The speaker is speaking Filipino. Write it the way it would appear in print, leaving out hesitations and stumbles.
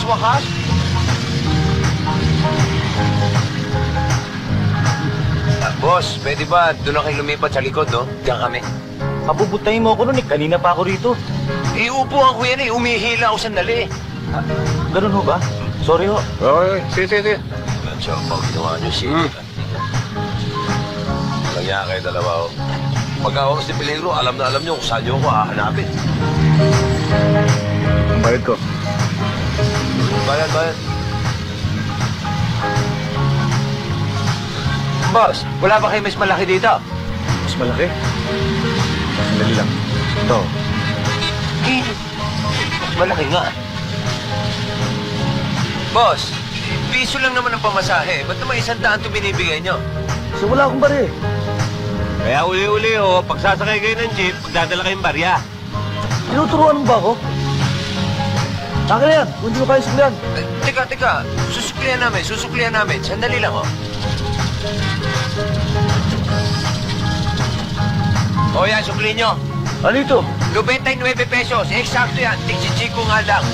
wakas. Boss, pwede ba doon na kayo lumipat sa likod, no? Diyan kami. Pabubutahin mo ako nun eh. Kanina pa ako rito. Iupuan ko yan eh. Umihila ako sandali. Ganun ho ba? Sorry ho. Okay, sige. So, pag ginawa niyo si... Walang niya kayo dalawa, oh. Pag-awag si Peligro, alam na alam niyo kung saan niyo ako hahanapin. Ang bayad ko. Bayad. Boss, wala ba kayo mas malaki dito? Mas malaki. Sandali lang. Ito. Mas malaki nga. Boss, piso lang naman ang pamasahe. Ba't naman 100 ito binibigay niyo? So wala akong bari. Kaya uli-uli ho, pagsasakay kayo ng jeep, magdadala kayong barya. Tinuturuan mo ba ako? Akin na yan. Kung hindi ko kayo suklihan. Teka. Susuklihan namin. Sandali lang, oh. O yan, sukli nyo. Ano ito? 99 pesos. Eksakto yan. Tig si Chico nga lang.